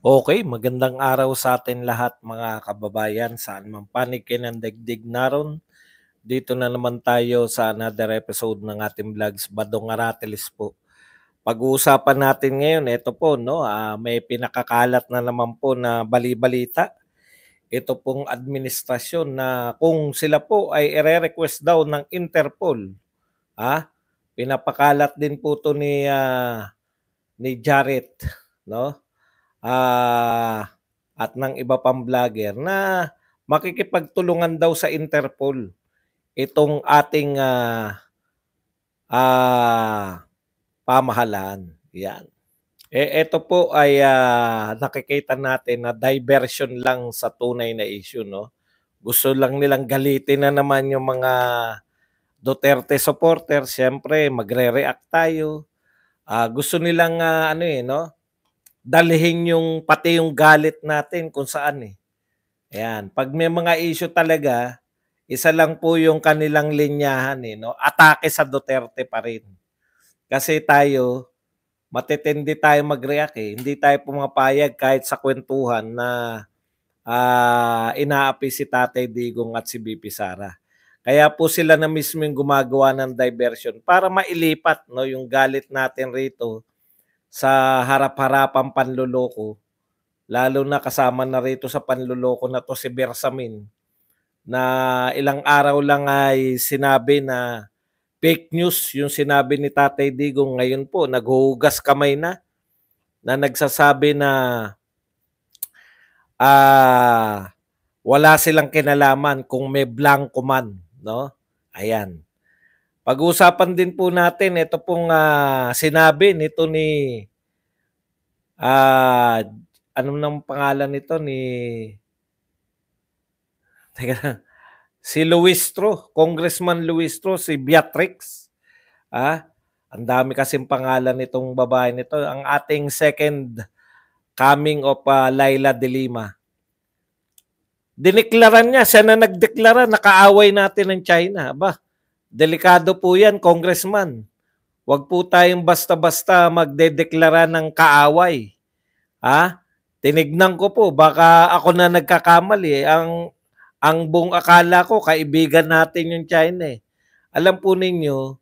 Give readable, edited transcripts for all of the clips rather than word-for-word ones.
Okay, magandang araw sa atin lahat mga kababayan, saan man panig kayo ng daigdig naroon. Dito na naman tayo sa another episode ng ating vlogs, Badong Aratilis po. Pag-uusapan natin ngayon, ito po, no, may pinakakalat na naman po na bali-balita. Ito pong administrasyon na kung sila po ay ire-request daw ng Interpol, ah, pinapakalat din po to ni Jared, no? At ng iba pang vlogger na makikipagtulungan daw sa Interpol itong ating pamahalaan. Yan. Ito po ay nakikita natin na diversion lang sa tunay na issue, no? Gusto lang nilang galitin na naman yung mga Duterte supporters. Siyempre, magre-react tayo. Gusto nilang no? Dalhin yung pati yung galit natin kung saan eh. Ayan, 'pag may mga issue talaga, isa lang po yung kanilang linyahan eh, no? Atake sa Duterte pa rin. Kasi tayo, matitindi tayo mag-react eh. Hindi tayo pumapayag kahit sa kwentuhan na inaapi si Tatay Digong at si BP Sara. Kaya po sila na mismo yung gumagawa ng diversion para mailipat no, yung galit natin rito sa harap-harapang panloloko. Lalo na kasama na rito sa panloloko na to si Bersamin na ilang araw lang ay sinabi na fake news yung sinabi ni Tatay Digong. Ngayon po, naghuhugas kamay na nagsasabi na wala silang kinalaman kung may blanco man. No? Ayan. Pag-uusapan din po natin, ito pong sinabi nito ni ano nang pangalan nito ni teka lang, si Luistro, Congressman Luistro, si Beatrix. Ang dami kasing pangalan nitong babae nito. Ang ating second coming of Laila de Lima. Dineklaran niya, siya na nagdeklara, nakaaway natin ng China. Aba, delikado po yan, Congressman. Huwag po tayong basta-basta magdedeklara ng kaaway. Tinignan ko po, baka ako na nagkakamali. Ang buong akala ko, kaibigan natin yung China eh. Alam po ninyo,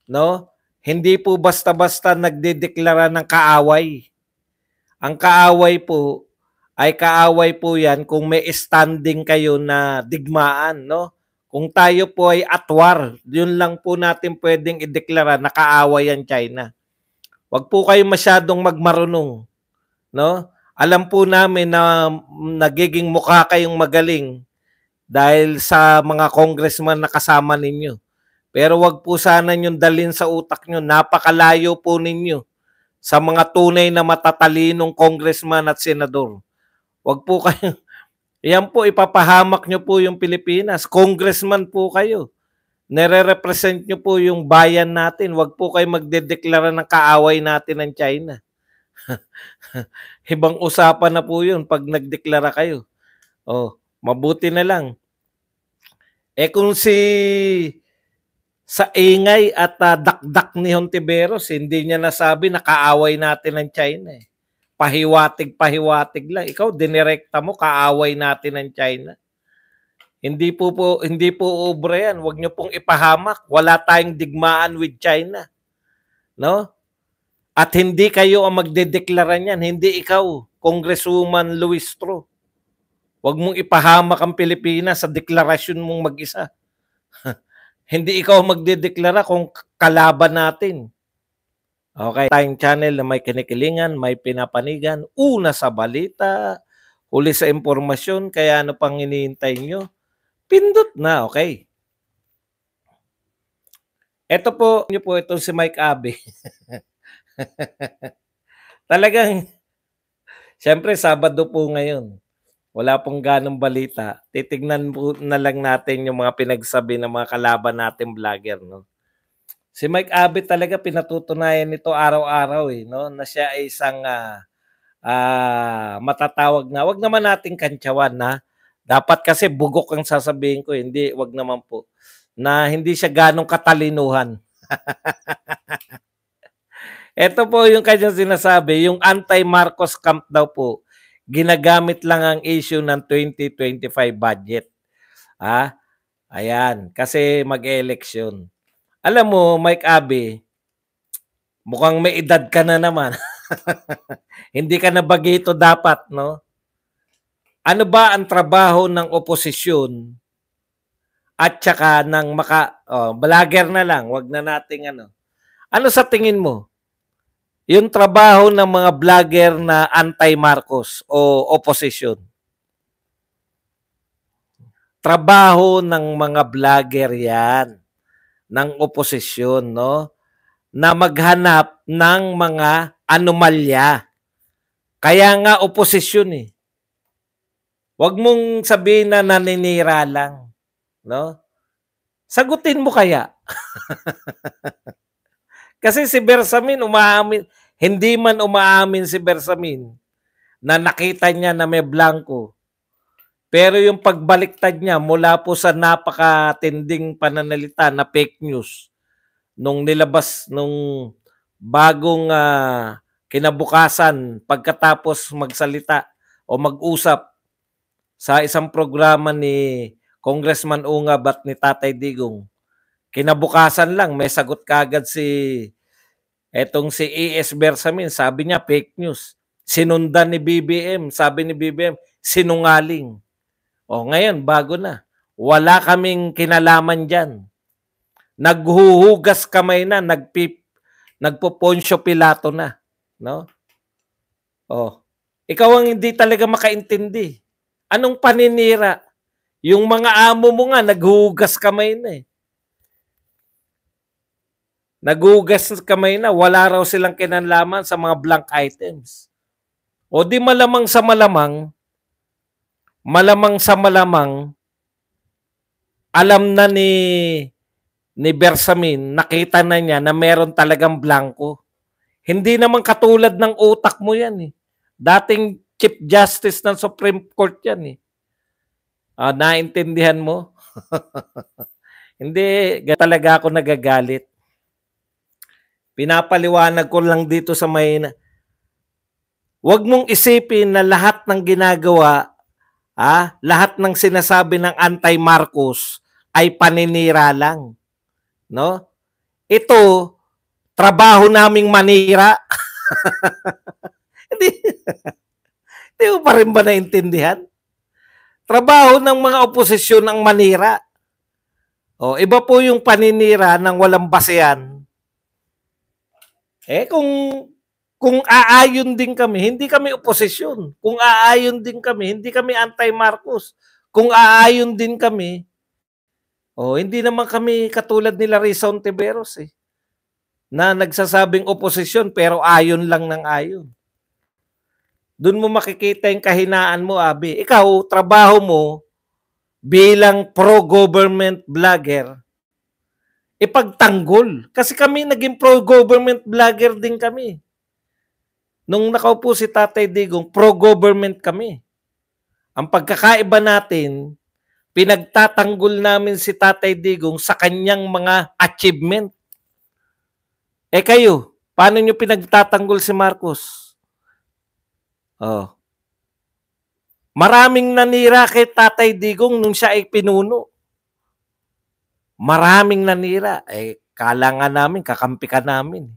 no? Hindi po basta-basta nagdedeklara ng kaaway. Ang kaaway po ay kaaway po yan kung may standing kayo na digmaan, no? Kung tayo po ay at war, yun lang po natin pwedeng ideklara na kaaway ang China. Huwag po kayo masyadong magmarunong, no? Alam po namin na nagiging mukha kayong magaling dahil sa mga congressman na kasama ninyo. Pero wag po sana nyong dalhin sa utak nyo, napakalayo po ninyo sa mga tunay na matatalinong congressman at senador. Wag po kayo, yan po, ipapahamak nyo po yung Pilipinas. Congressman po kayo. Nire-represent nyo po yung bayan natin. Wag po kayo magdedeklara ng kaaway natin ng China. Ibang usapan na po yun pag nagdeklara kayo. Mabuti na lang. Kung sa ingay at dakdak ni Hontiveros, hindi niya nasabi na kaaway natin ng China eh. Pahiwatig lang. Ikaw, dinirekta mo, kaaway natin ng China. Hindi po obra yan. Huwag niyo pong ipahamak. Wala tayong digmaan with China. No? At hindi kayo ang magdedeklara niyan. Hindi ikaw, Congresswoman Luistro. Huwag mong ipahamak ang Pilipinas sa deklarasyon mong mag-isa. Hindi ikaw magdedeklara kung kalaban natin. Okay, tayong channel na may kinikilingan, may pinapanigan, una sa balita, huli sa impormasyon, kaya ano pang hinihintay nyo? Pindot na, okay? Ito po, itong si Mike Abe. Talagang, siyempre, Sabado po ngayon. Wala pong ganong balita. Titignan po na lang natin yung mga pinagsabi ng mga kalaban natin vlogger, no? Si Mike Abe talaga pinatutunayan nito araw-araw eh, no? Na siya ay isang matatawag na, wag naman nating kantsawan na dapat kasi bugok ang sasabihin ko, hindi, wag naman po. Na hindi siya ganong katalinuhan. Ito po yung kanyang sinasabi, yung anti-Marcos camp daw po. Ginagamit lang ang issue ng 2025 budget. Ayan, kasi mag-election. Alam mo, Mike Abe, mukhang may edad ka na naman. Hindi ka na bagito dapat, no? Ano ba ang trabaho ng oposisyon at saka ng vlogger na lang, wag na nating ano. Ano sa tingin mo? Yung trabaho ng mga vlogger na anti-Marcos o opposition. Trabaho ng mga vlogger yan ng oposisyon, no? Na maghanap ng mga anomalya. Kaya nga oposisyon eh. Huwag mong sabihin na naninira lang, no? Sagutin mo kaya. Kasi si Bersamin umaamin, hindi man umaamin si Bersamin na nakita niya na may blanco. Pero yung pagbaliktad niya mula po sa napakatinding pananalita na fake news nung nilabas nung bagong kinabukasan pagkatapos magsalita o mag-usap sa isang programa ni Congressman Ungab at ni Tatay Digong. Kinabukasan lang may sagot kagad si E.S. Bersamin, sabi niya fake news. Sinundan ni BBM, sabi ni BBM, sinungaling. O ngayon, bago na. Wala kaming kinalaman dyan. Naghuhugas kamay na, nagpo-Poncio Pilato na. No? O, ikaw ang hindi talaga makaintindi. Anong paninira? Yung mga amo mo nga, naghuhugas kamay na eh. Naghugas kamay na, wala raw silang kinalaman sa mga blank items. O di malamang sa malamang, alam na ni Bersamin, nakita na niya na meron talagang blanco. Hindi naman katulad ng utak mo yan eh. Dating Chief Justice ng Supreme Court yan eh. Naintindihan mo? Hindi, talaga ako nagagalit. Pinapaliwanag ko lang dito sa may huwag mong isipin na lahat ng ginagawa, lahat ng sinasabi ng anti-Marcos ay paninira lang. No? Ito, trabaho naming manira. Hindi mo pa rin ba naintindihan? Trabaho ng mga oposisyon ang manira. O, iba po yung paninira ng walang basehan. Kung aayon din kami, hindi kami oposisyon. Kung aayon din kami, hindi kami anti-Marcos. Kung aayon din kami, hindi naman kami katulad nila Risa Ontiveros eh, na nagsasabing oposisyon pero ayon lang ng ayon. Doon mo makikita yung kahinaan mo, Abi. Ikaw, trabaho mo bilang pro-government vlogger, ipagtanggol. Kasi kami naging pro-government vlogger din kami. Nung nakaupo si Tatay Digong, pro-government kami. Ang pagkakaiba natin, pinagtatanggol namin si Tatay Digong sa kanyang mga achievement. Kayo, paano nyo pinagtatanggol si Marcos? Maraming nanira kay Tatay Digong nung siya ay pinuno. Maraming nanira. Kala nga namin, kakampi ka namin.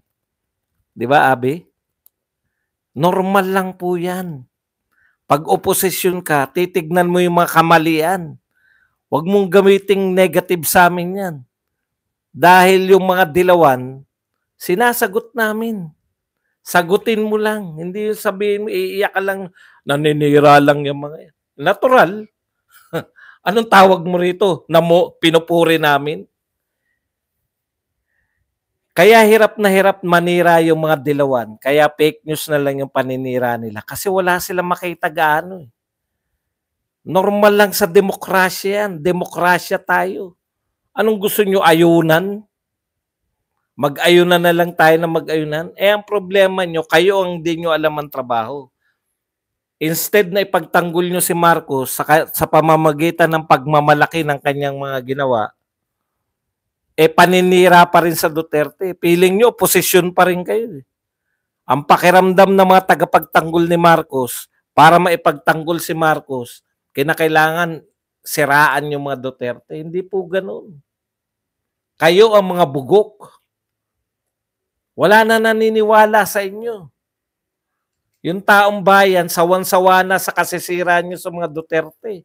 Di ba, Abi? Normal lang po yan. Pag oposisyon ka, titignan mo yung mga kamalian. Huwag mong gamiting negative sa amin yan. Dahil yung mga dilawan, sinasagot namin. Sagutin mo lang. Hindi yung sabihin mo, iiyak ka lang, naninira lang yung mga yan. Natural. Anong tawag mo rito? Pinupuri namin? Kaya hirap na hirap manira yung mga dilawan. Kaya fake news na lang yung paninira nila. Kasi wala silang makita gaano eh. Normal lang sa demokrasya yan. Demokrasya tayo. Anong gusto nyo? Ayunan? Mag-ayunan na lang tayo na mag-ayunan? Ang problema nyo, kayo ang di nyo alam ang trabaho. Instead na ipagtanggol nyo si Marcos sa pamamagitan ng pagmamalaki ng kanyang mga ginawa, paninira pa rin sa Duterte. Feeling nyo, posisyon pa rin kayo. Ang pakiramdam ng mga tagapagtanggol ni Marcos, para maipagtanggol si Marcos, kinakailangan siraan yung mga Duterte. Hindi po ganoon. Kayo ang mga bugok. Wala na naniniwala sa inyo. Yung taong bayan, sawan-sawa na sa kasisira nyo sa mga Duterte.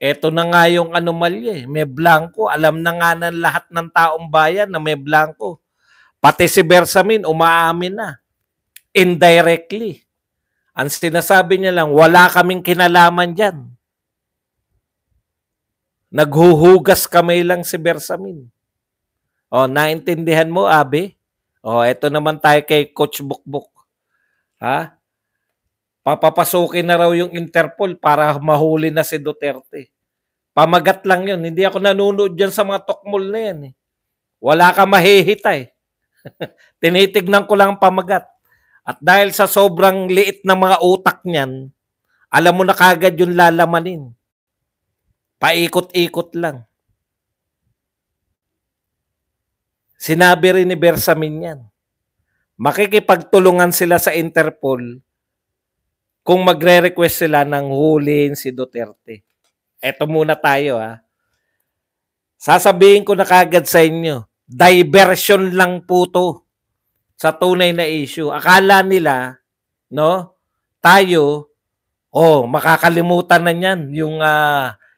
Eto na nga yung anomalya. May blanco. Alam na nga ng lahat ng taong bayan na may blanco. Pati si Bersamin, umaamin na. Indirectly. Ang sinasabi niya lang, wala kaming kinalaman dyan. Naghuhugas kamay lang si Bersamin. O, naintindihan mo, Abe? O, eto naman tayo kay Coach Bukbuk. Ha? Papapasukin na raw yung Interpol para mahuli na si Duterte. Pamagat lang yun. Hindi ako nanonood dyan sa mga tokmol na yan. Eh. Wala ka mahihita eh. Tinitignan ko lang pamagat. At dahil sa sobrang liit ng mga utak niyan, alam mo na kagad yung lalamanin. Paikot-ikot lang. Sinabi rin ni Bersamin yan. Makikipagtulungan sila sa Interpol kung magre-request sila ng huliin si Duterte. Eto muna tayo ha. Sasabihin ko na kagad sa inyo, diversion lang po to sa tunay na issue. Akala nila, no, tayo, makakalimutan na niyan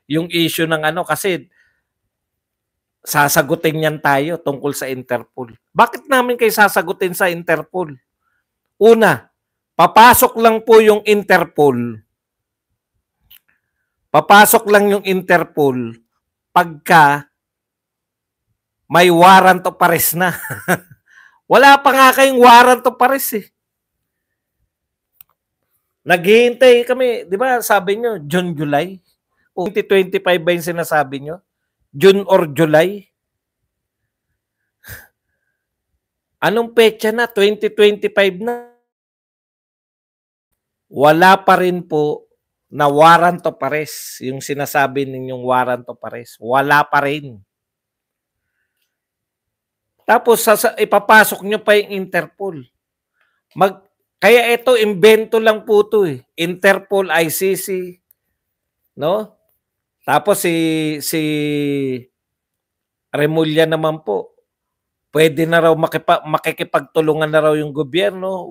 yung issue ng ano kasi sasagutin niyan tayo tungkol sa Interpol. Bakit namin kayo sasagutin sa Interpol? Una, papasok lang po yung Interpol. Papasok lang yung Interpol pagka may warrant of arrest na. Wala pa nga kayong warrant of arrest eh. Naghihintay kami, di ba sabi nyo, June, July? 2025 ba yung sinasabi nyo? June or July? Anong petsa na? 2025 na. Wala pa rin po na warrant of arrest. Yung sinasabi ninyong warrant of arrest. Wala pa rin. Tapos ipapasok nyo pa yung Interpol. Kaya ito, invento lang po ito eh. Interpol, ICC. No? Tapos si Remulla naman po, pwede na raw makikipagtulungan na raw yung gobyerno,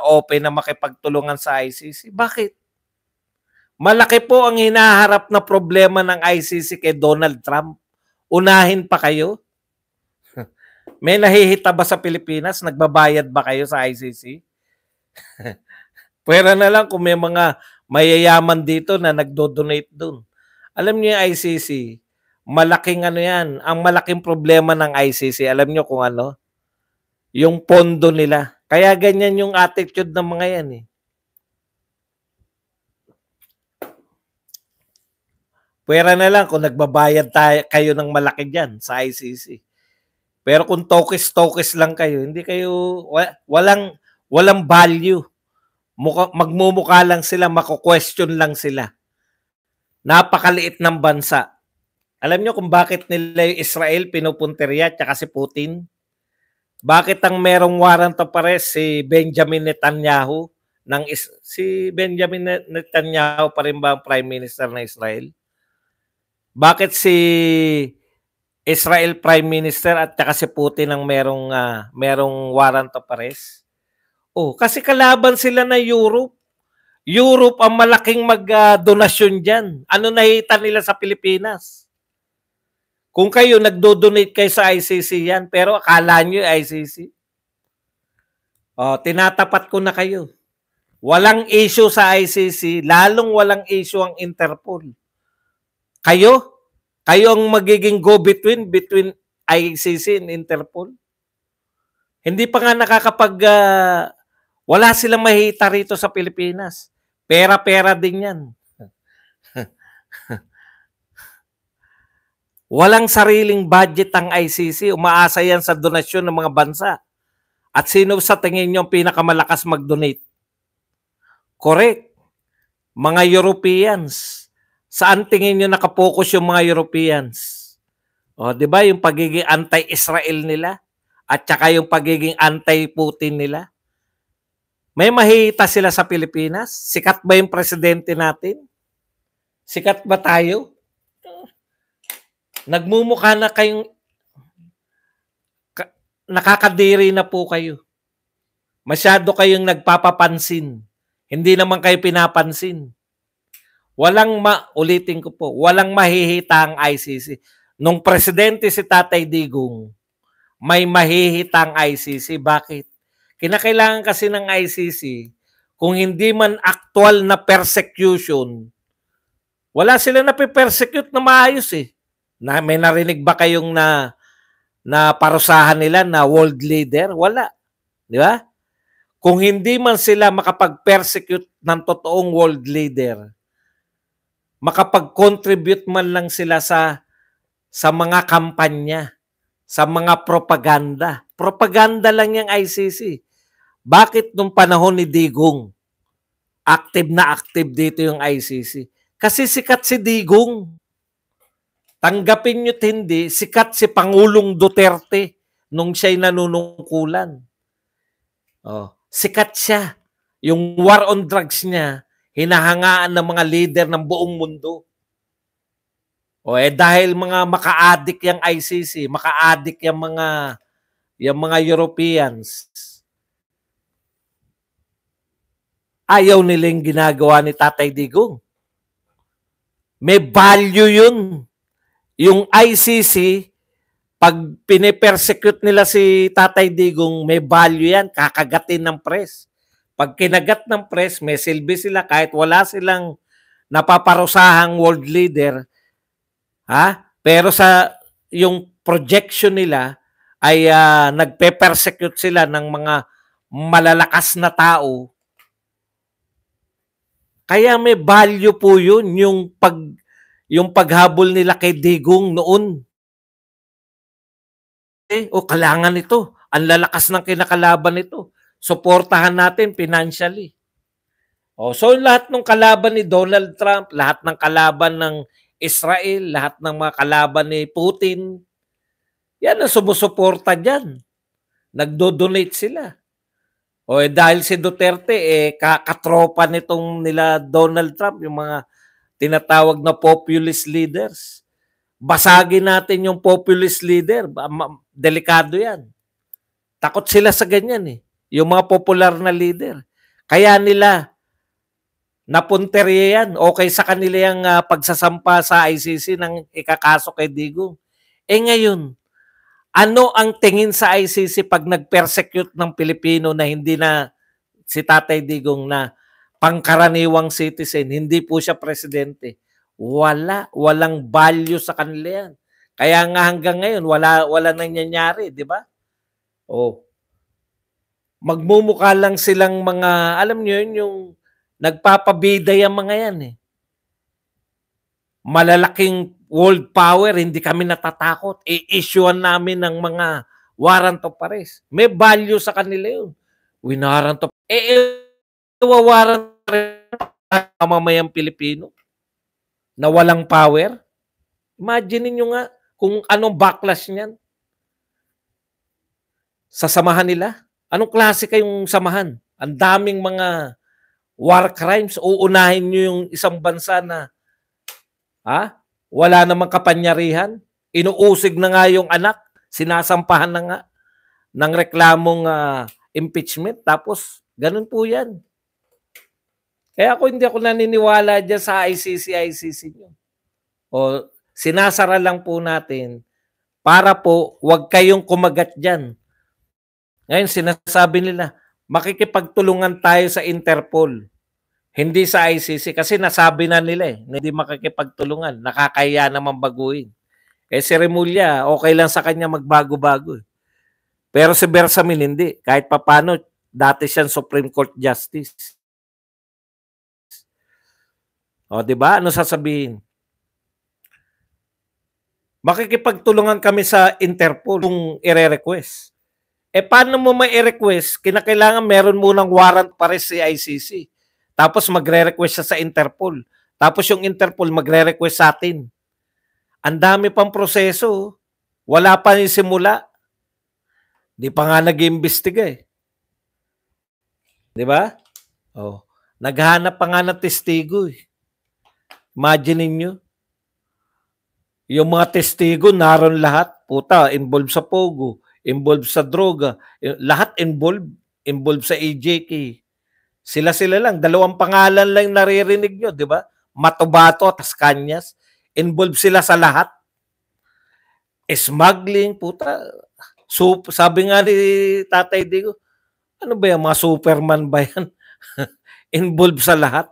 open na makipagtulungan sa ICC. Bakit? Malaki po ang hinaharap na problema ng ICC kay Donald Trump. Unahin pa kayo? May nahihita ba sa Pilipinas? Nagbabayad ba kayo sa ICC? Pwera na lang kung may mga mayayaman dito na nagdo-donate dun. Alam niyo yung ICC, malaking ano yan. Ang malaking problema ng ICC, alam niyo kung ano? Yung pondo nila. Kaya ganyan yung attitude ng mga yan eh. Pwera na lang kung nagbabayad kayo ng malaki dyan sa ICC. Pero kung tokis-tokis lang kayo, hindi kayo, walang value. Magmumukha lang sila, mako-question lang sila. Napakaliit ng bansa. Alam nyo kung bakit nila yung Israel pinupunteriya at si Putin? Bakit ang merong warrant of arrest si Benjamin Netanyahu? Si Benjamin Netanyahu pa rin ba ang Prime Minister ng Israel? Bakit si Israel Prime Minister at si Putin ang merong warrant of arrest? Kasi kalaban sila ng Europe. Europe ang malaking mag-donasyon dyan. Ano nakita nila sa Pilipinas? Kung kayo nagdo-donate kayo sa ICC yan, pero akala nyo yung ICC? Tinatapat ko na kayo. Walang issue sa ICC, lalong walang issue ang Interpol. Kayo ang magiging go-between between ICC and Interpol. Hindi pa nga wala silang mahita rito sa Pilipinas. Pera-pera din yan. Walang sariling budget ang ICC. Umaasa yan sa donasyon ng mga bansa. At sino sa tingin nyo ang pinakamalakas mag-donate? Correct. Mga Europeans. Saan tingin nyo nakapokus yung mga Europeans? Di ba yung pagiging anti-Israel nila? At saka yung pagiging anti-Putin nila? May mahihita sila sa Pilipinas? Sikat ba yung presidente natin? Sikat ba tayo? Nagmumukha na kayong nakakadiri na po kayo. Masyado kayong nagpapapansin. Hindi naman kayo pinapansin. Ulitin ko po, walang mahihita ang ICC. Nung presidente si Tatay Digong, may mahihita ang ICC. Bakit? Kinakailangan kasi ng ICC, kung hindi man actual na persecution, wala sila nape-persecute na maayos eh. May narinig ba kayong na parusahan nila na world leader? Wala. Di ba? Kung hindi man sila makapag-persecute ng totoong world leader, makapag-contribute man lang sila sa mga kampanya, sa mga propaganda. Propaganda lang yung ICC. Bakit nung panahon ni Digong, active na active dito yung ICC? Kasi sikat si Digong. Tanggapin nyo't hindi, sikat si Pangulong Duterte nung siya'y nanunungkulan. Oh, sikat siya. Yung war on drugs niya, hinahangaan ng mga leader ng buong mundo. O dahil mga maka-addict yung ICC, maka-addict yung mga Europeans, ayaw nilang ginagawa ni Tatay Digong. May value yun. Yung ICC, pag pinipersecute nila si Tatay Digong, may value yan, kakagatin ng press. Pag kinagat ng press, may silbi sila kahit wala silang napaparusahang world leader. Pero yung projection nila ay nagpe-persecute sila ng mga malalakas na tao. Kaya may value po yun, yung paghabol nila kay Digong noon. Kailangan ito. Ang lalakas ng kinakalaban nito. Suportahan natin financially. So lahat ng kalaban ni Donald Trump, lahat ng kalaban ng Israel, lahat ng mga kalaban ni Putin, yan ang sumusuporta dyan. Nagdo-donate sila. Dahil si Duterte, katropa nitong nila Donald Trump, yung mga tinatawag na populist leaders. Basagin natin yung populist leader. Delikado yan. Takot sila sa ganyan eh. Yung mga popular na leader. Kaya nila napunterya yan. Okay sa kanila yung pagsasampa sa ICC ng ikakaso kay Digong. Ngayon, ano ang tingin sa ICC pag nag-persecute ng Pilipino na hindi na si Tatay Digong na pangkaraniwang citizen, hindi po siya presidente? Walang value sa kanila yan. Kaya nga hanggang ngayon, wala nangyayari, di ba? Magmumukha lang silang mga, alam niyo yun, yung nagpapabida yung mga yan eh. Malalaking world power, hindi kami natatakot. I-issuean namin ng mga warrant of arrest. May value sa kanila yun. Warrant of warrant ng mamayang Pilipino na walang power. Imagine niyo nga kung anong backlash niyan. Sa samahan nila. Anong klase kayong samahan? Ang daming mga war crimes. Uunahin niyo yung isang bansa na wala namang kapanyarihan. Inuusig na nga yung anak. Sinasampahan na nga ng reklamong impeachment. Tapos, ganun po yan. Kaya hindi ako naniniwala dyan sa ICC nyo. Sinasara lang po natin para po wag kayong kumagat dyan. Ngayon, sinasabi nila, makikipagtulungan tayo sa Interpol. Hindi sa ICC kasi nasabi na nila na hindi makikipagtulungan. Nakakaya naman baguhin. Si Remulla, okay lang sa kanya magbago-bago. Pero si Bersamin hindi. Kahit papano, dati siyang Supreme Court Justice. Diba? Ano sasabihin? Makikipagtulungan kami sa Interpol kung i-request. Paano mo may i-request? Kinakailangan meron munang warrant para sa ICC. Tapos magre-request siya sa Interpol. Tapos yung Interpol magre-request sa atin. Ang dami pang proseso. Wala pa yung simula. Di pa nga nag-iimbestiga eh. 'Di ba? Oh, naghahanap pa nga ng testigo eh. Imagine niyo, yung mga testigo naroon lahat, puta, involved sa pogo, involved sa droga, lahat involved sa AJK. Sila-sila lang, dalawang pangalan lang naririnig nyo, di ba? Matubato at Kanyas, involved sila sa lahat. Smuggling, puta. So, sabi nga ni Tatay Digo, ano ba yan, mga Superman ba yan? Involved sa lahat.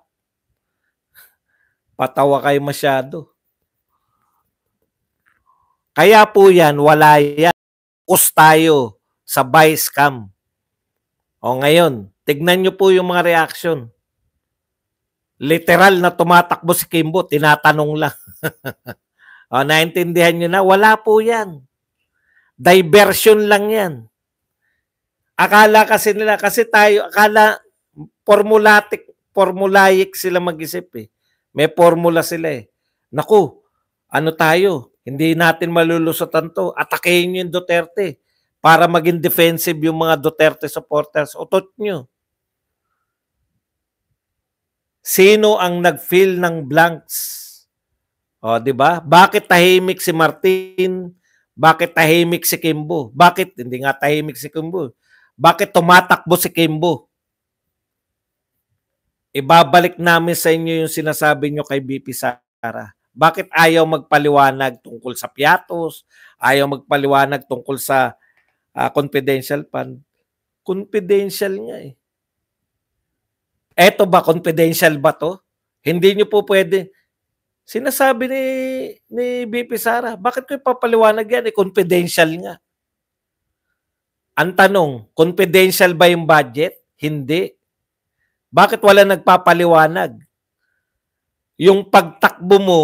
Patawa kayo masyado. Kaya po yan, wala yan. Focus tayo sa buy scam. O ngayon, tignan nyo po yung mga reaction. Literal na tumatakbo si Kimbo, tinatanong lang. O, naintindihan nyo na, wala po yan. Diversion lang yan. Akala kasi nila, kasi tayo, akala formulaic sila mag-isip eh. May formula sila eh. Naku, ano tayo? Hindi natin malulusutan to. Atakehin yung Duterte para maging defensive yung mga Duterte supporters. Utot nyo. Sino ang nag-fill ng blanks? O, di ba? Bakit tahimik si Martin? Bakit tahimik si Kimbo? Bakit hindi nga tahimik si Kimbo? Bakit tumatakbo si Kimbo? Ibabalik namin sa inyo yung sinasabi nyo kay BP Sara. Bakit ayaw magpaliwanag tungkol sa Piatos? Ayaw magpaliwanag tungkol sa confidential fund? Confidential nga eh. Eto ba, confidential ba to? Hindi nyo po pwede. Sinasabi ni BP Sara, bakit ko ipapaliwanag yan? Confidential nga. Ang tanong, confidential ba yung budget? Hindi. Bakit wala nagpapaliwanag? Yung pagtakbo mo,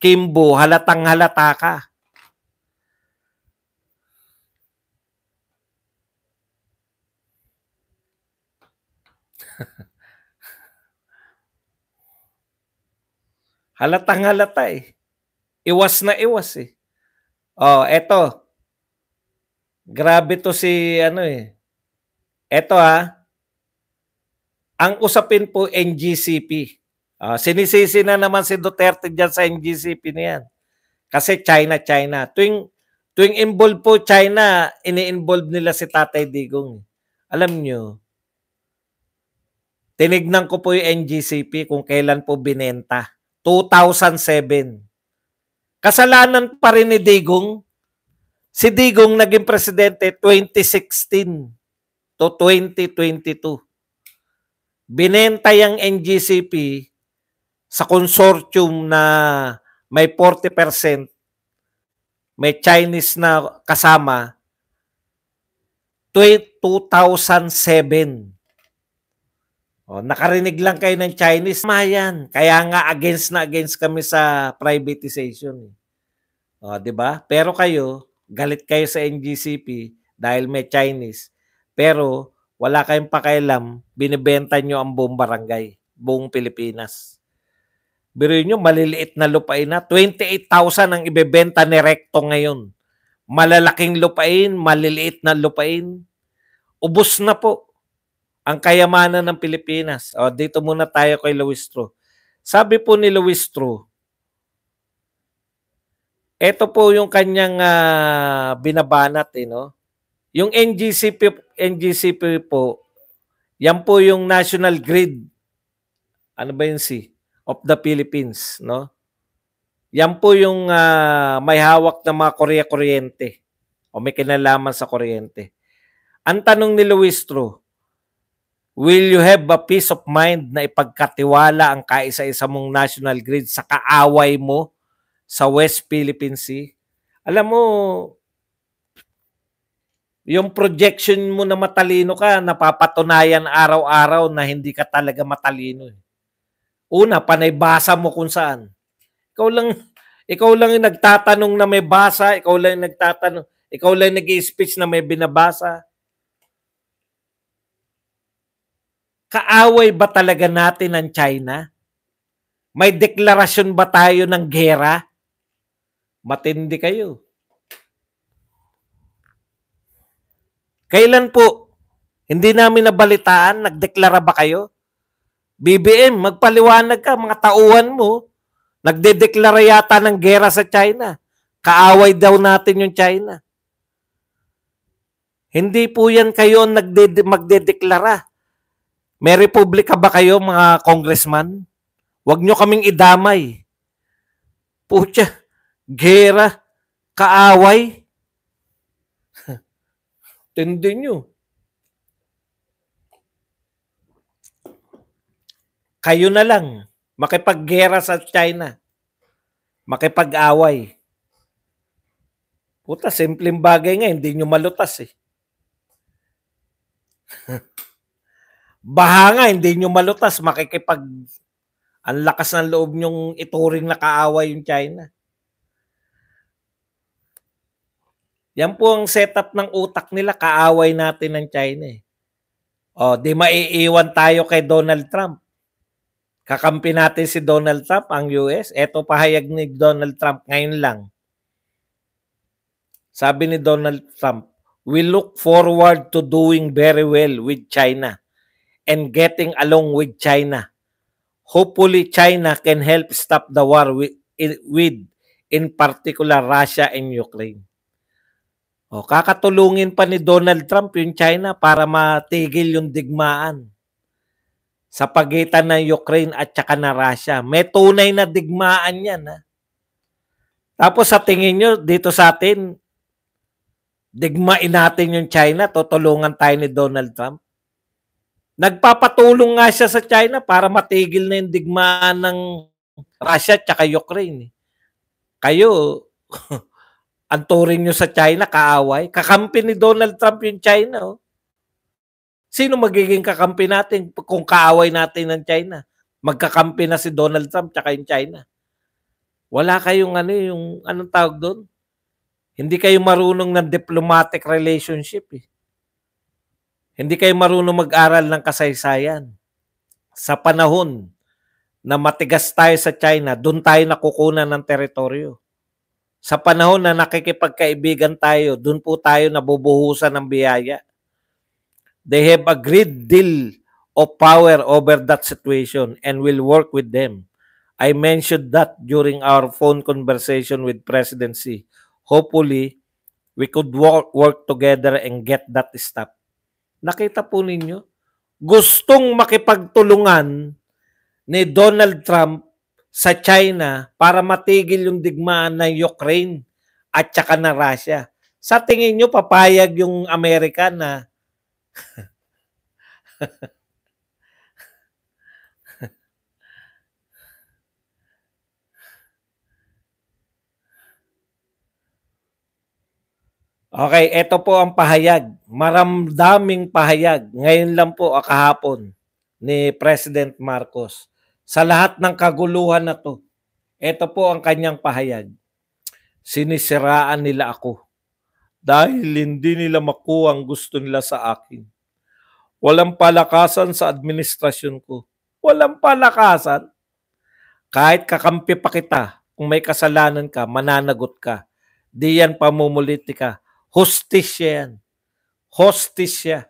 Kimbo, halatang halata ka. Halatang halata eh. Iwas na iwas eh. Oh, eto. Grabe to si ano eh. Eto ang usapin po NGCP. Sinisisi na naman si Duterte dyan sa NGCP na yan. Kasi China. Tuwing involved po China, ini-involve nila si Tatay Digong. Alam nyo, tinignan ko po yung NGCP kung kailan po binenta. 2007. Kasalanan pa rin ni Digong. Si Digong naging presidente 2016 to 2022. Binenta yung NGCP sa consortium na may 40%, may Chinese na kasama, 2007. Nakarinig lang kayo ng Chinese. Mayan. Kaya nga against kami sa privatization. 'Di ba? Pero kayo, galit kayo sa NGCP dahil may Chinese. Pero wala kayong pakialam, binibenta nyo ang buong barangay, buong Pilipinas. Biruin nyo, maliliit na lupain na. 28,000 ang ibebenta ni Recto ngayon. Malalaking lupain, maliliit na lupain. Ubus na po ang kayamanan ng Pilipinas. Dito muna tayo kay Luistro. Sabi po ni Luistro, ito po yung kanyang binabanat no? Yung NGCP po, yan po yung National Grid. Ano ba yun of the Philippines, no? Yan po yung may hawak na mga kuryente o may kinalaman sa kuryente. Ang tanong ni Luistro, will you have a peace of mind na ipagkatiwala ang kaisa-isa mong national grid sa kaaway mo sa West Philippine Sea? Alam mo, yung projection mo na matalino ka, napapatunayan araw-araw na hindi ka talaga matalino. Una, panay basa mo kung saan. Ikaw lang yung nagtatanong na may basa, ikaw lang yung nagtatanong, ikaw lang nag-i-speech na may binabasa. Kaaway ba talaga natin ang China? May deklarasyon ba tayo ng gera? Matindi kayo. Kailan po Hindi namin nabalitaan, nagdeklara ba kayo? BBM, magpaliwanag ka, mga tauhan mo. Nagdedeklara yata ng gera sa China. Kaaway daw natin yung China. Hindi po yan kayo magdedeklara. May republika ba kayo, mga congressman? Huwag nyo kaming idamay. Pucha, gera, kaaway. Tindi nyo. Kayo na lang, makipaggera sa China. Makipag-away. Puta, simpleng bagay nga, hindi nyo malutas eh. Baha nga, hindi nyo malutas, ang lakas ng loob nyong ituring na kaaway yung China. Yan po ang setup ng utak nila, kaaway natin ng China eh. O, di maiiwan tayo kay Donald Trump. Kakampi natin si Donald Trump, ang US. Ito pahayag ni Donald Trump ngayon lang. Sabi ni Donald Trump, we look forward to doing very well with China and getting along with China. Hopefully, China can help stop the war with in particular, Russia and Ukraine. O, kakatulungin pa ni Donald Trump yung China para matigil yung digmaan sa pagitan ng Ukraine at saka na Russia. May tunay na digmaan yan. Ha? Tapos sa tingin nyo, dito sa atin, digmain natin yung China, tutulungan tayo ni Donald Trump. Nagpapatulong nga siya sa China para matigil na yung digmaan ng Russia at saka Ukraine. Kayo, ang turing nyo sa China, kaaway. Kakampi ni Donald Trump yung China. Oh. Sino magiging kakampi natin kung kaaway natin ng China? Magkakampi na si Donald Trump tsaka yung China. Wala kayong anong tawag doon? Hindi kayo marunong ng diplomatic relationship eh. Hindi kayo marunong mag-aral ng kasaysayan. Sa panahon na matigas tayo sa China, doon tayo nakukunan ng teritoryo. Sa panahon na nakikipagkaibigan tayo, doon po tayo nabubuhusan ng biyaya. They have a great deal of power over that situation and will work with them. I mentioned that during our phone conversation with President Xi. Hopefully, we could work together and get that stopped. Nakita po ninyo? Gustong makipagtulungan ni Donald Trump sa China para matigil yung digmaan ng Ukraine at saka na Russia. Sa tingin nyo, papayag yung Amerika na okay, ito po ang pahayag. Maramdaming pahayag. Ngayon lang po, kahapon, ni President Marcos. Sa lahat ng kaguluhan na to, ito po ang kanyang pahayag. Sinisiraan nila ako dahil hindi nila makuha ang gusto nila sa akin. Walang palakasan sa administrasyon ko. Walang palakasan. Kahit kakampi pa kita, kung may kasalanan ka, mananagot ka. Di yan pamumulitika. Hostisya yan. Hostisya.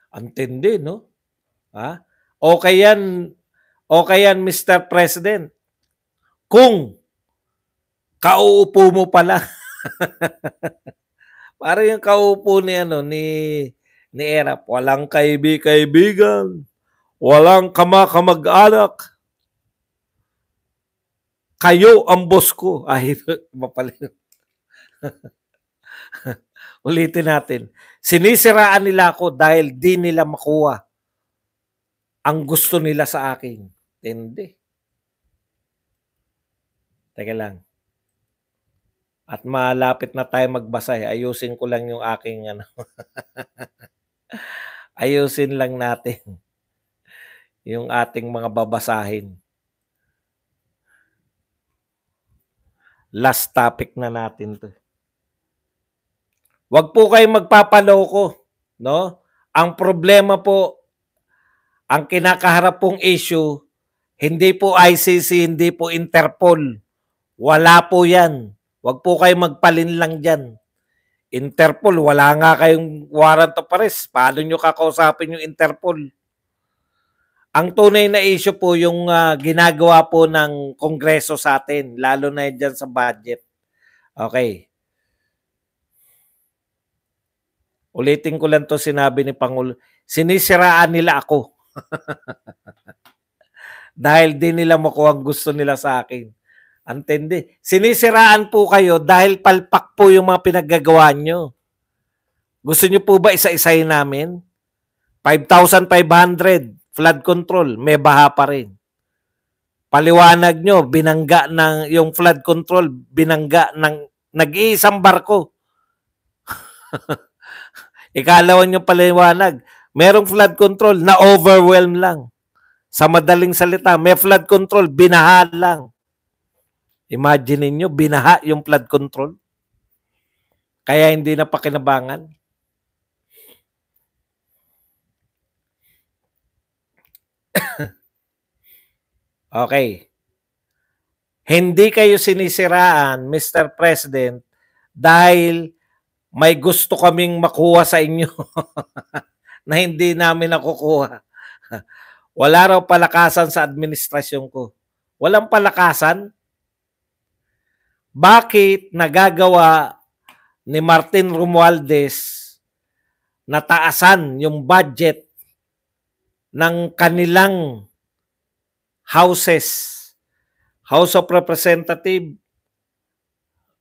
Antindi, no? Ha? Okay yan, Mr. President. Kung kauupo mo pala. Parang yung kauupo ni Erap. Walang kaibigan. Walang kamag-anak. Kayo ang boss ko. Ay, mapalit. Ulitin natin. Sinisiraan nila ako dahil di nila makuha ang gusto nila sa akin. Hindi. Teka lang. At malapit na tayo magbasa. Ayusin ko lang yung aking ayusin lang natin yung ating mga babasahin. Last topic na natin to. Wag po kayong magpapaloko, no? Ang problema po, ang kinakaharap pong issue, hindi po ICC, hindi po Interpol. Wala po yan. Wag po kayong magpalinlang dyan. Interpol, wala nga kayong warrant of arrest. Paano nyo kakausapin yung Interpol? Ang tunay na issue po yung ginagawa po ng Kongreso sa atin, lalo na dyan sa budget. Okay. Ulitin ko lang to sinabi ni Pangulo. Sinisiraan nila ako. Dahil di nila makuha ang gusto nila sa akin. Antindi. Sinisiraan po kayo dahil palpak po yung mga pinaggagawa nyo. Gusto nyo po ba isa-isahin namin? 5,500 flood control, may baha pa rin. Paliwanag nyo, binangga ng yung flood control, binangga ng nag-iisang barko. Ikalawan nyo paliwanag, merong flood control na overwhelm lang. Sa madaling salita, may flood control, binaha lang. Imagine niyo, binaha yung flood control. Kaya hindi na pakinabangan. Okay. Hindi kayo sinisiraan, Mr. President, dahil may gusto kaming makuha sa inyo na hindi namin nakukuha. Wala raw palakasan sa administrasyon ko. Walang palakasan? Bakit nagagawa ni Martin Romualdez na taasan yung budget ng kanilang houses? House of Representatives,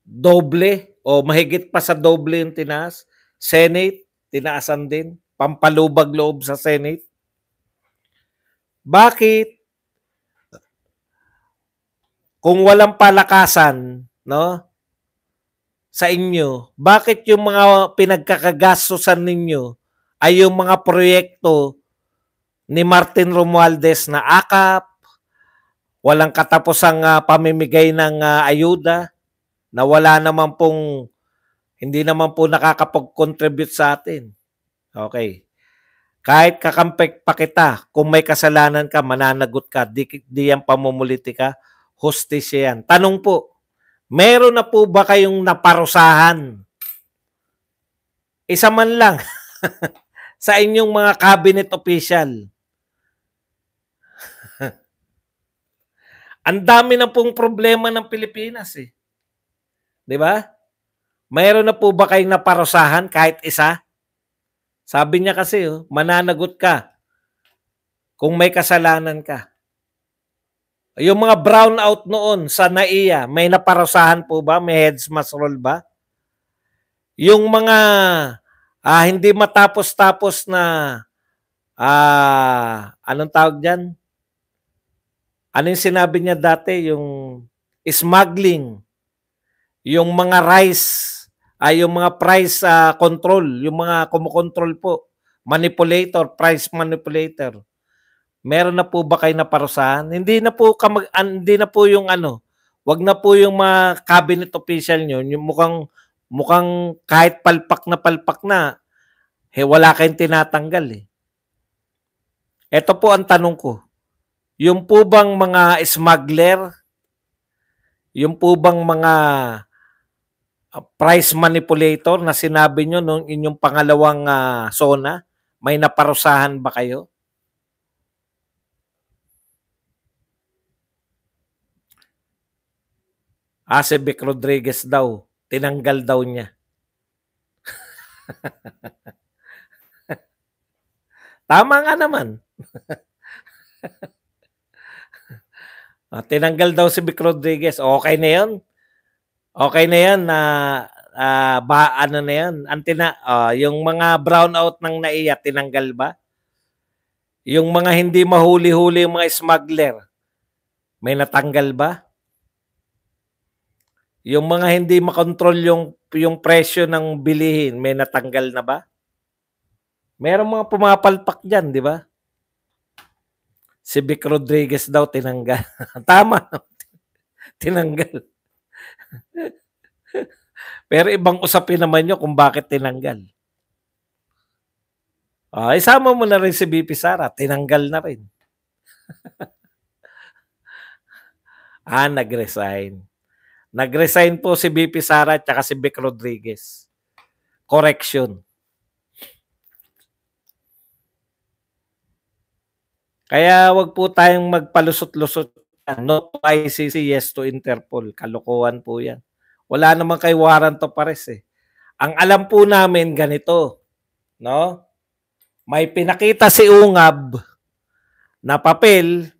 doble o mahigit pa sa doble yung tinaas. Senate, tinaasan din. Pampalubag loob sa Senate. Bakit? Kung walang palakasan, no, sa inyo, bakit yung mga pinagkakagastusan ninyo ay yung mga proyekto ni Martin Romualdez na akap, walang katapusang pamimigay ng ayuda, na wala naman pong, hindi naman po nakakapag-contribute sa atin. Okay. Kahit kakampek pa kita, kung may kasalanan ka, mananagot ka, di yan pamumulitika, hustisya yan. Tanong po, meron na po ba kayong naparusahan? Isa man lang sa inyong mga cabinet official. Ang dami na pong problema ng Pilipinas eh. Di ba? Mayroon na po ba kayong naparusahan kahit isa? Sabi niya kasi, mananagot ka kung may kasalanan ka. Yung mga brownout noon sa NAIA, may naparusahan po ba? May heads must roll ba? Yung mga hindi matapos-tapos na anong tawag dyan? Ano yung sinabi niya dati? Yung smuggling. Yung mga rice, yung mga price control, yung mga kumukontrol po, manipulator, price manipulator. Meron na po ba kayo naparusahan? Hindi na po hindi na po yung wag na po yung mga cabinet official nyo, yung mukhang kahit palpak na, wala kayong tinatanggal eh. Ito po ang tanong ko. Yung po bang mga smuggler, yung po bang mga price manipulator na sinabi nyo nung inyong pangalawang SONA, may naparusahan ba kayo? Si Vic Rodriguez daw, tinanggal daw niya. Tama nga naman. Tinanggal daw si Vic Rodriguez. Okay na yun? Okay na yan na ano na yan? Yung mga brownout ng NAIA, tinanggal ba? Yung mga hindi mahuli-huli yung mga smuggler, may natanggal ba? Yung mga hindi makontrol yung presyo ng bilihin, may natanggal na ba? Merong mga pumapalpak dyan, di ba? Si Vic Rodriguez daw tinanggal. Tama. Tinanggal. Pero ibang usapin naman nyo kung bakit tinanggal. Isama mo na rin si BP Sara. Tinanggal na rin. Nag-resign. Nag-resign po si BP Sara at si Vic Rodriguez. correction. Kaya wag po tayong magpalusot-lusot. No to ICC, yes to Interpol. Kalokohan po yan. Wala naman kay warrant of arrest eh. Ang alam po namin ganito, no? May pinakita si Ungab na papel,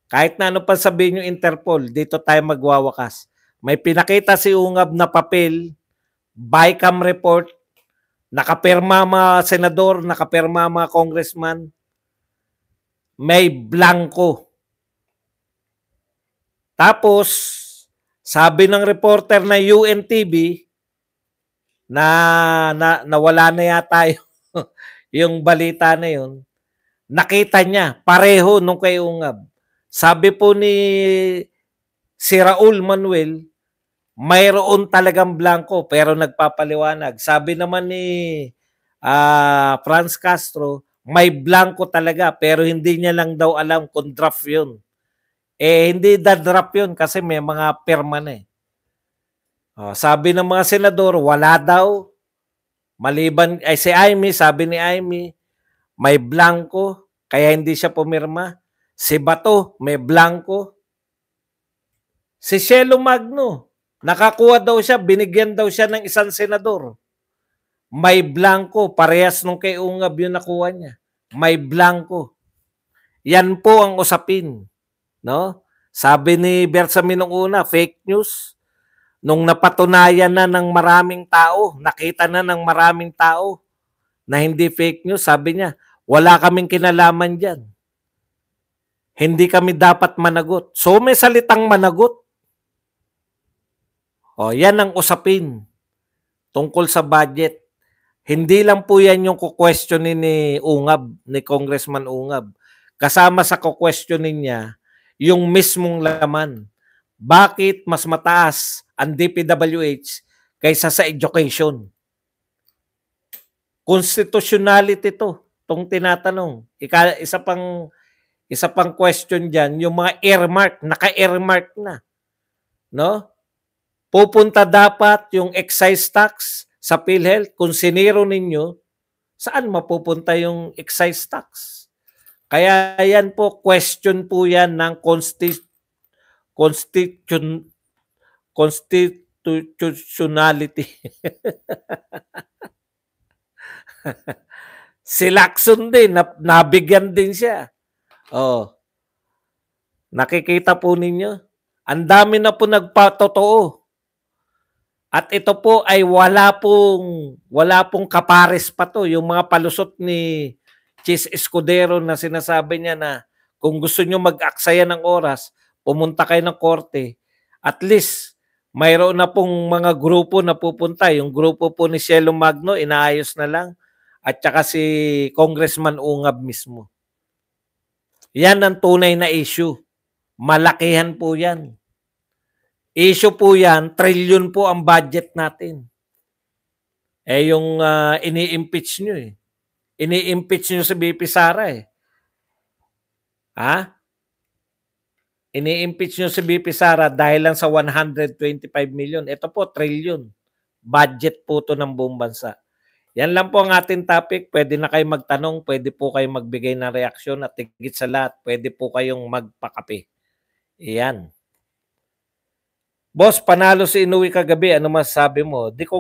kahit na ano pa sabihin yung Interpol, dito tayo magwawakas. May pinakita si Ungab na papel, BICAM report, nakapirma mga senador, nakapirma mga congressman, may blanco. Tapos, sabi ng reporter na UNTV, nawala na yata yung balita na yun, nakita niya, pareho nung kay Ungab. Sabi po ni si Raul Manuel, mayroon talagang blanco pero nagpapaliwanag. Sabi naman ni Franz Castro, may blanco talaga pero hindi niya lang daw alam kung draft yun. Hindi draft yun kasi may mga pirma na eh. Sabi ng mga senador, wala daw. Maliban, si Amy, sabi ni Amy, may blanco kaya hindi siya pumirma. Si Bato, may blanco. Si Shelo Magno, nakakuha daw siya, binigyan daw siya ng isang senador. May blanco, parehas nung kay Ungab yung nakuha niya. May blanco. Yan po ang usapin. No? Sabi ni Bersamin nung una, fake news. Nung napatunayan na ng maraming tao, nakita na ng maraming tao na hindi fake news, sabi niya, wala kaming kinalaman dyan. Hindi kami dapat managot. So may salitang managot. Yan ang usapin tungkol sa budget. Hindi lang po yan yung kukwestiyonin ni Ungab, ni Congressman Ungab. Kasama sa kukwestiyonin niya, yung mismong laman. Bakit mas mataas ang DPWH kaysa sa education? Constitutionality to, itong tinatanong. Isa pang question dyan, yung mga earmark, naka-earmark na. No? Pupunta dapat yung excise tax sa PhilHealth. Kung siniro ninyo, saan mapupunta yung excise tax? Kaya yan po, question po yan ng constitutionality. Si Lacson din, nabigyan din siya. Nakikita po ninyo, ang dami na po nagpatotoo. At ito po ay wala pong kapares pa to. Yung mga palusot ni Chis Escudero na sinasabi niya na kung gusto nyo mag-aksaya ng oras, pumunta kayo ng korte. At least, mayroon na pong mga grupo na pupunta. Yung grupo po ni Shelo Magno, inaayos na lang. At saka si Congressman Ungab mismo. Yan ang tunay na issue. Malakihan po yan. Issue po yan, trillion po ang budget natin. Yung ini-impeach nyo eh. Ini-impeach nyo si BP Sara eh. Ini-impeach nyo si BP Sara dahil lang sa 125 million. Ito po, trillion. Budget po to ng buong bansa. Yan lang po ang ating topic. Pwede na kayo magtanong, pwede po kayo magbigay ng reaksyon at higit sa lahat, pwede po kayong magpakape. Iyan. Boss, panalo si Inuwi kagabi. Ano masasabi mo? Di ko